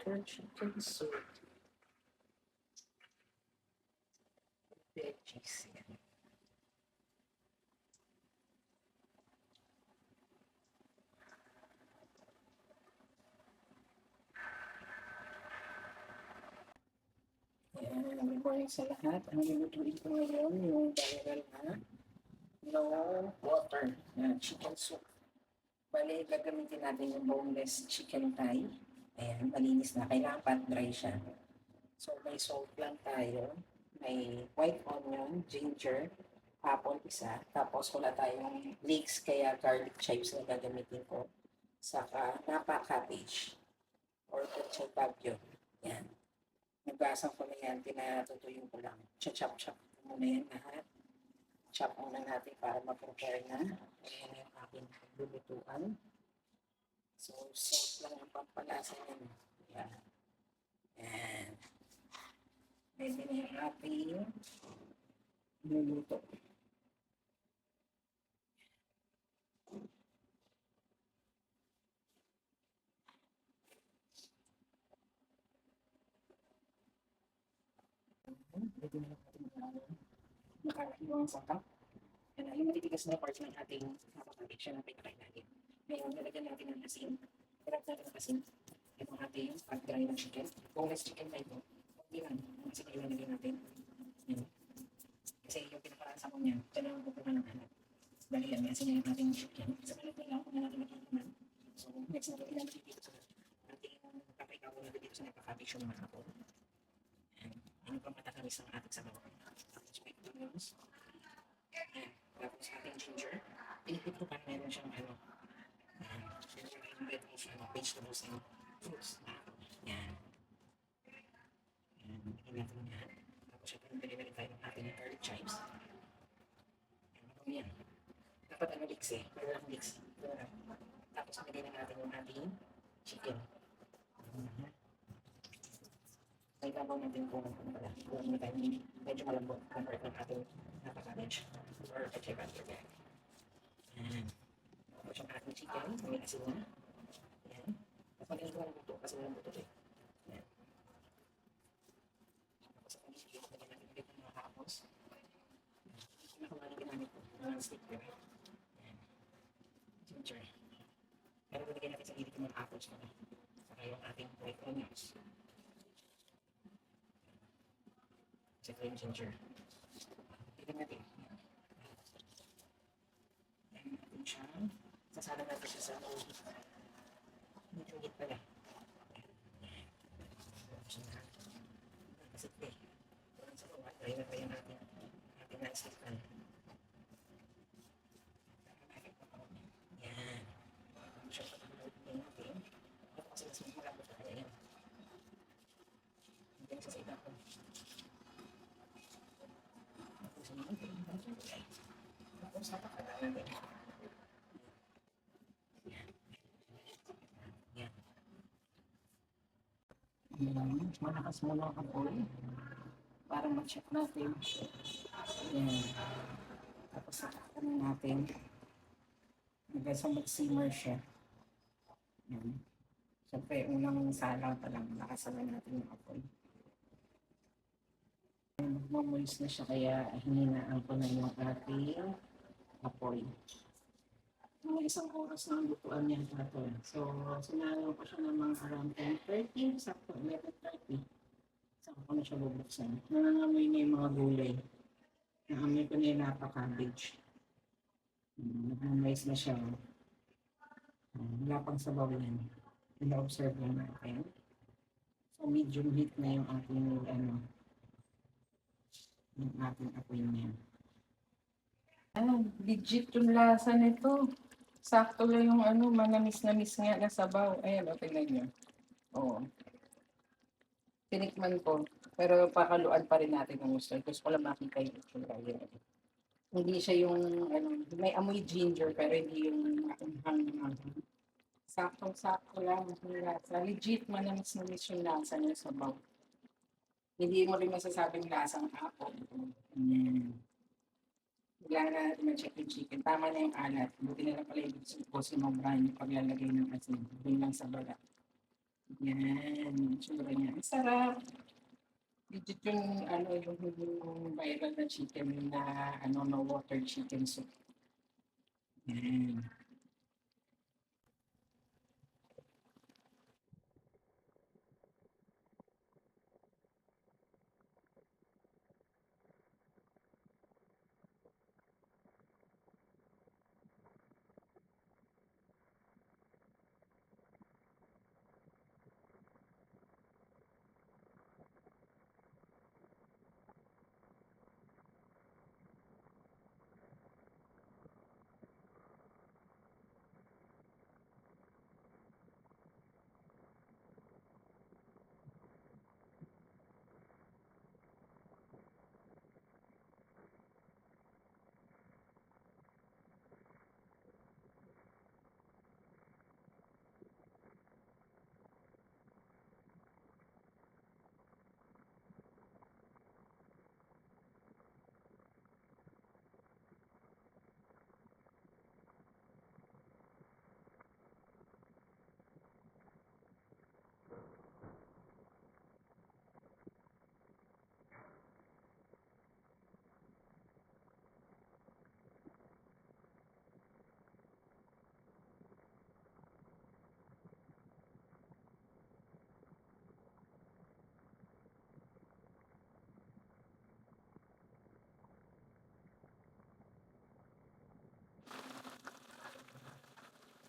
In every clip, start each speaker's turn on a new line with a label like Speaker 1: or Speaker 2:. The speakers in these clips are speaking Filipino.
Speaker 1: butter chicken soup. Veggies. Yan. Yan, good morning sa lahat. Ang lulutuin ko ngayon, yung viral na no water na chicken soup. Bale, gagamitin natin yung boneless chicken thigh. Ayan, malinis na. Kailangan pat dry siya. So, may salt lang tayo. May white onion, ginger, apple isa. Tapos wala tayong leeks, kaya garlic chives na gagamitin ko. Saka napa cabbage or pechay bagyo. Yan. Nagbasan ko na yan, pinatutuyin ko lang. Chop-chop muna yan lahat. Chop muna natin para ma-prepare na. Ayan yung aking lulutuan. So, salt lang ang pampalasa yan. Yan. Yan. Pwede na yung ating luluto. Pwede na natin nakakaiwang sangkap. Yan ay yung matitigas na parts ng ating napakabig siya na pinakain. Ngayon, nalagyan natin ng asin. Hirap natin ng asin. Itong ating pag-dry ng chicken. Boneless chicken na ito. Hindi lang. Ang asin ay nalagyan natin. Yan. Kasi yung pinakalansa ko niya, dyan ang kukuha ng alat. Dahil yan, may asin na yung ating chicken. Sa malit na lang, kung na natin naman. So, next na natin natin dito sa ating paprika ko natin dito sa napakabig siya mga hapon. Ano pa matakamis ng ating sabaw? Tapos may onions. Tapos ating ginger. Pinipit ko para meron siyang ano. Meron yung red of vegetables and fruits. Yan. Yan. Bigyan natin yan. Tapos syempre nagdali na rin tayo ng ating garlic chives. Yan. Ano yan? Dapat ano mix eh. Pero walang mix. Tapos nagdali na natin yung ating chicken. Ibabaw natin kung ano tayo medyo malambot compared ng ating napaka-cabbage or pechay butter. Yan. Tapos yung ating chicken, may asin na. Yan. Tapos magaling ko ng buto kasi walang buto eh. Yan. Tapos ang chicken, lagyan natin ulit ng mga hapos. Ito na kung ginamit ko, non-stick din. Yan. Ginger. Pero nilagyan natin sa gilid ng mga hapos na. Saka yung ating white onions. Saka yung ginger. Tignan natin. Ayan natin siya. Sasala natin siya sa medyo higit pala. Kasi ito eh. Sa bawah, try na tayo natin. Ating non-stick pan. Yan. Siya pa natin natin. Kasi mas malambot na kaya yan. Hanggang sa iba ko. Tapos napakalaman din. Yan. Malakas mo lang ang oil para ma-check natin. Yan. Tapos nakakano natin. Hanggang sa mag-simmer siya. Yan. Siyempre, unang sala pa lang, nakasalan natin yung apoy. Mamulis na siya kaya hininaan ko na yung ating apoy. Mga isang oras na ang lutuan niya ito. So, sinalo ko siya ng mga around 10:30, sakto 11:30. Saka ko na siya bubuksan. Nangangamoy na yung mga gulay. Nangangamoy ko na yung napaka-cabbage. Nag-moist na siya. Wala pang sabaw yan. Ina-observe lang natin. So, medium heat na yung ating yung ating apoy niya. Legit yung lasa nito. Sakto lang yung manamis-namis nga na sabaw. Ayan, tingnan nyo. Oo. Tinikman ko. Pero pakaluan pa rin natin ng gusto. Gusto ko lang makita yung itsura. Hindi siya yung, may amoy ginger, pero hindi yung maanghang. Saktong-sakto lang yung lasa. Legit, manamis-namis yung lasa ng sabaw. Hindi mo rin masasabing lasang apple. Kailangan na natin ma-check yung chicken. Tama na yung alat. Buti na lang pala ibig ko sinobra yung paglalagay ng asin. Doon lang sa balat. Yan, yung tsura niya. Ang sarap. Legit yung ano, yung viral na chicken na ano, na water chicken soup. Yan.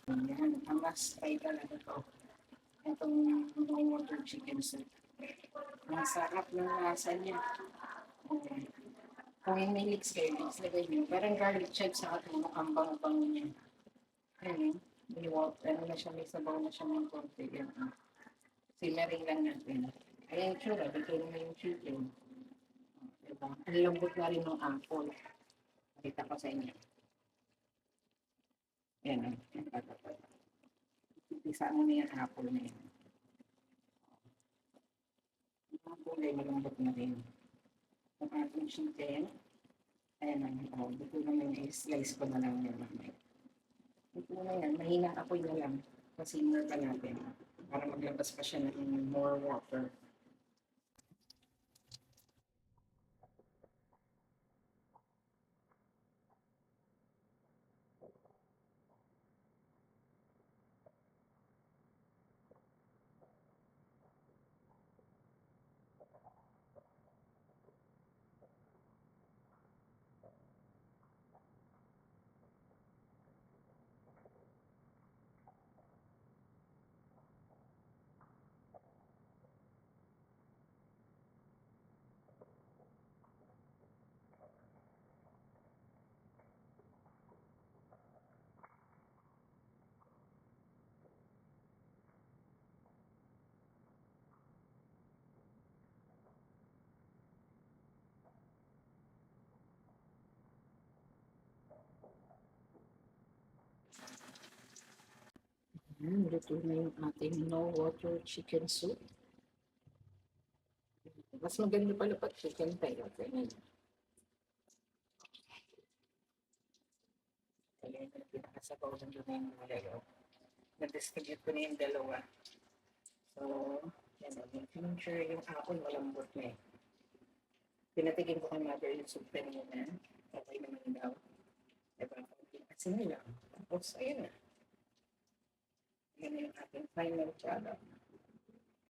Speaker 1: Yan, ang last try talaga to. Itong no water chicken soup. Ang sarap ng lasa niya. Kung may mix kayo, mix lagay niyo. Parang garlic chives sa ating ang bang-bang niya. Ayun, may water, ano na siya, may sabaw na siya ng konti. Yan. Simmering lang natin. Ayan yung tsura, dito na yung chicken. Diba? Ang lambot na rin ng apple. Kita ko sa inyo. Yan, yung patapay. Isa mo na yung apple na yan. Ang kulay malambot na rin. Ang ating chicken, ayan na, dito na yung slice ko na lang yan. Dito na yan, mahinang apoy na lang. Pasimmer pa natin. Para maglabas pa siya ng more water. Luto na yung ating no water chicken soup. Mas maganda pala pag chicken tayo. Ganyan. Kaya yung pinakasabaw ng doon yung malayo. Na-distribute ko na yung dalawa. So, yan. Yung sure yung apple malambot na eh. Pinatigin ko kay mother yung soup kanina. Okay naman daw. Diba? Kasi nila. Tapos, ayun na. Yan yung ating final product.